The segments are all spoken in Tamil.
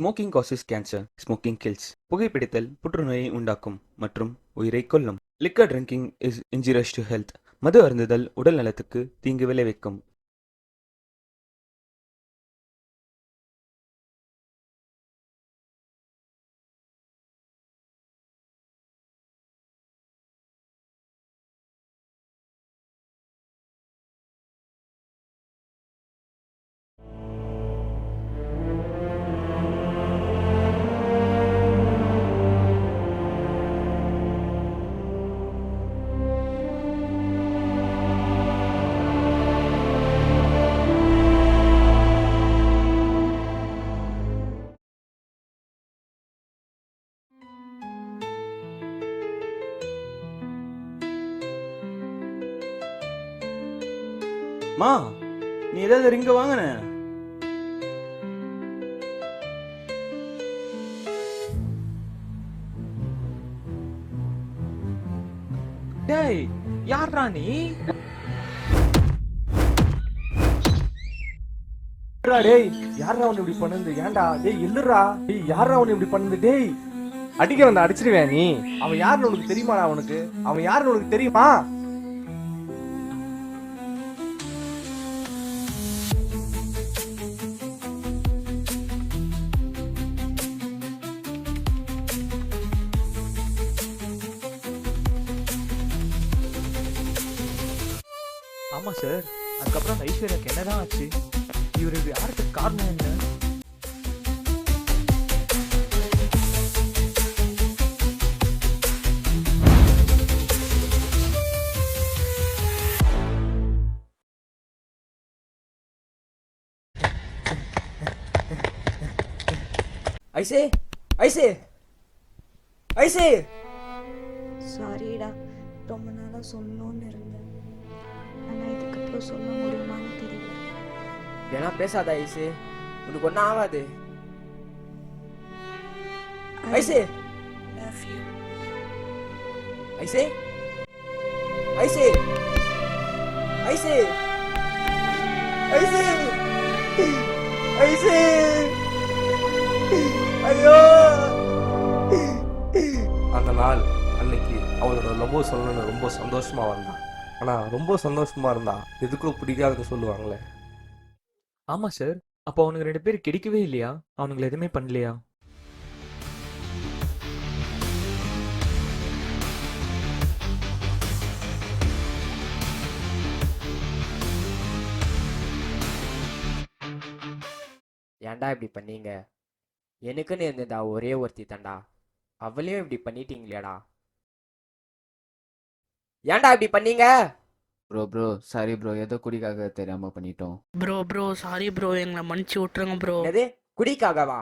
Smoking causes cancer, smoking kills. புகைப்பிடித்தல் புற்றுநோயை உண்டாக்கும் மற்றும் உயிரை கொல்லும். Liquor drinking is injurious to health. மது அருந்துதல் உடல் நலத்துக்கு தீங்கு விளைவிக்கும். மா, நீ ஏதாவது ரிங்க வாங்கின? டேய், யார்ரா நீ? டேய், யாரா உன்னை இப்படி பண்ணது? ஏன்டா டேய் இல்லுடா. டேய், யாரா உன்னை இப்படி பண்ணது? டேய், அடிக்க வந்த அடிச்சிருவேன் நீ. அவன் யாருன்னு உனக்கு தெரியுமாடா? அவன் யாருன்னு உனக்கு தெரியுமா? ஆமா சார். அதுக்கப்புறம் அந்த ஐஸ்வர்யாக்கு என்னதான் ஆச்சு? இவர் இப்படி யாருக்கு காரணம் என்ன? ஐசே, ஐசே, ஐசே. சாரிடா, ரொம்ப நாளாக சொல்லணும்னு இருந்தேன். ஆனால் இதுக்கப்புறம் சொல்ல முடியுமான்னு தெரியல. ஏன்னா பேசாத ஐசே, உனக்கு ஒன்றும் ஆகாது. ஐசே, லவ் யூ. ஐசே, ஐசே, ஐசே, ஐசே, ஐசே, ஐயோ. அந்த நாள் அன்னைக்கு அவளோட லவ் சொல்லணும்னு ரொம்ப சந்தோஷமா வந்தான். ஆனா ரொம்ப சந்தோஷமா இருந்தா எதுக்கோ பிடிக்காதுன்னு சொல்லுவாங்களே. ஆமா சார். அப்போ அவனுக்கு 2 பேர் கிடைக்கவே இல்லையா? அவனுங்களை எதுவுமே பண்ணலையா? ஏன்டா இப்படி பண்ணீங்க? எனக்குன்னு இருந்ததா ஒரே ஒருத்தி தாண்டா, அவளையும் இப்படி பண்ணிட்டீங்களேடா. ஏன்டா இப்படி பண்ணீங்க? ப்ரோ சாரி ப்ரோ, ஏதோ குடிக்காக தெரியாம பண்ணிட்டோம். ப்ரோ சாரி ப்ரோ, எங்களை மன்னிச்சு விட்டுருங்க ப்ரோ. என்னது குடிக்காகவா?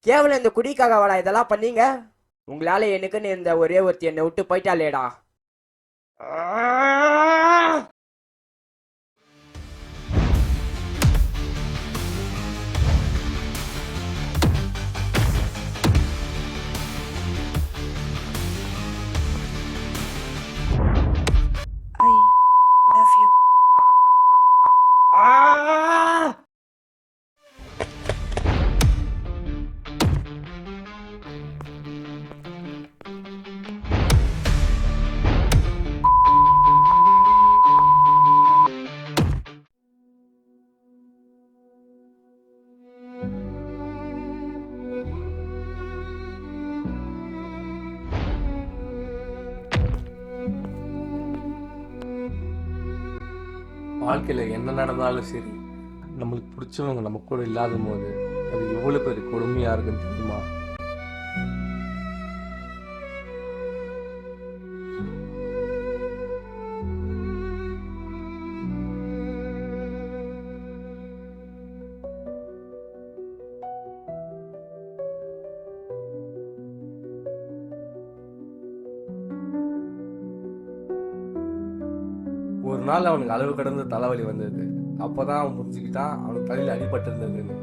கேவலம் இந்த குடிக்காகவாடா இதெல்லாம் பண்ணீங்க? உங்களால எனக்குன்னு இருந்த ஒரே ஒருத்தி என்னை விட்டு போயிட்டாலேடா. I love you. வாழ்க்கையில என்ன நடந்தாலும் சரி, நம்மளுக்கு பிடிச்சவங்க நம்ம கூட இல்லாத போது அது எவ்வளவு பெரிய கொடுமையா இருக்குன்னு தெரியுமா? ஒரு நாள் அவனுக்கு அளவு கடந்த தலைவலி வந்தது. அப்பதான் அவன் புரிஞ்சுக்கிட்டான் அவனுக்கு தலையில அடிபட்டு இருந்ததுன்னு.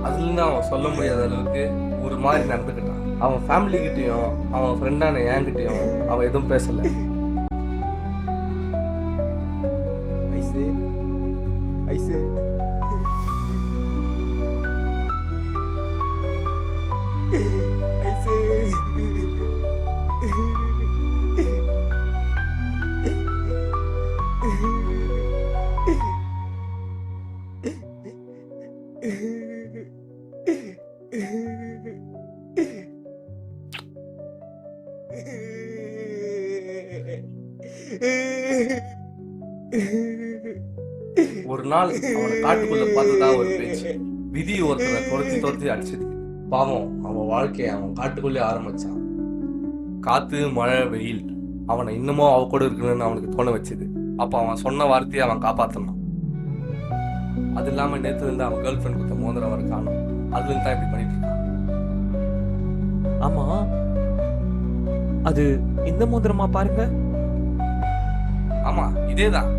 அதுல அவன் சொல்ல முடியாத அளவுக்கு ஒரு மாதிரி நடந்துக்கிட்டான். அவன் ஃபேமிலி கிட்டயும் அவன் ஃப்ரெண்டான என்கிட்டயும் அவன் எதுவும் பேசல. ஐசு ஐசு ஐசு ஒரு நாள் அவனை காட்டுக்குள்ள பார்த்ததான் ஒரு பேச்சு. விதி ஒருத்தனை துரத்தி அடிச்சது. பாவம், அவன் வாழ்க்கையை அவன் காட்டுக்குள்ளே ஆரம்பிச்சான். காத்து, மழை, வெயில் அவனை இன்னமும் அவ கூட இருக்கணும்னு அவனுக்கு தோண வச்சுது. அப்ப அவன் சொன்ன வார்த்தையை அவன் காப்பாத்தணும். அது இல்லாம நேத்துல இருந்து அவன் கேர்ள் ஃப்ரெண்ட் கொடுத்த மோதிரம் அவன் காணும். அதுல இருந்து தான் இப்படி பண்ணிட்டு இருக்கான். ஆமா, அது இந்த மோதிரமா பாருங்க. ஆமா, இதேதான்.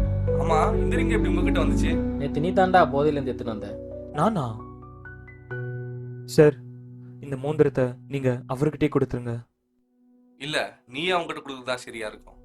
ஆமா, இந்த ரிங் எப்படி உங்ககிட்ட வந்துச்சு? நேற்று நீ தாண்டா போதையிலேருந்து எடுத்துன்னு வந்த. நானா? சார், இந்த மோதிரத்தை நீங்க அவர்கிட்டயே கொடுத்துருங்க. இல்ல, நீ அவன்கிட்ட கொடுக்கறதுதான் சரியா இருக்கும்.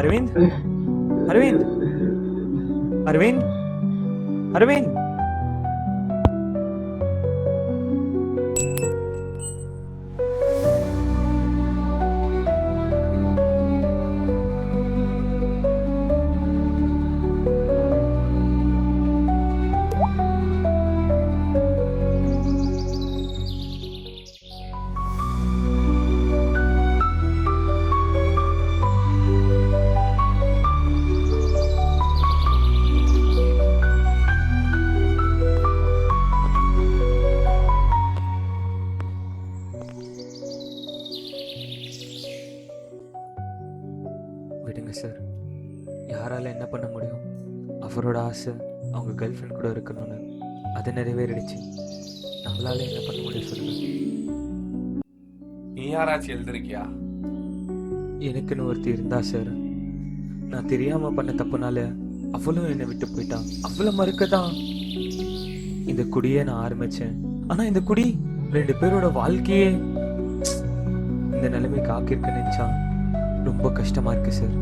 அரவிந்த், அரவிந்த், அரவிந்த், அரவிந்த். விடுங்க சார், யாரால என்ன பண்ண முடியும்? அவரோட ஆசை அவங்க கேர்ள் ஃப்ரெண்ட் கூட இருக்கணும்னு, அது நிறைவேறிடுச்சு. நம்மளால என்ன பண்ண முடியும் சொல்லுங்க? நீ யாராச்சும் எழுதிருக்கியா? எனக்குன்னு ஒருத்தி இருந்தா சார். நான் தெரியாம பண்ண தப்புனால அவளும் என்னை விட்டு போயிட்டான். அவளை மறுக்கதான் இந்த குடியை நான் ஆரம்பிச்சேன். ஆனா இந்த குடி 2 பேரோட வாழ்க்கையே இந்த நிலைமைக்கு ஆக்கியிருக்குன்னு நினைச்சா ரொம்ப கஷ்டமா இருக்கு சார்.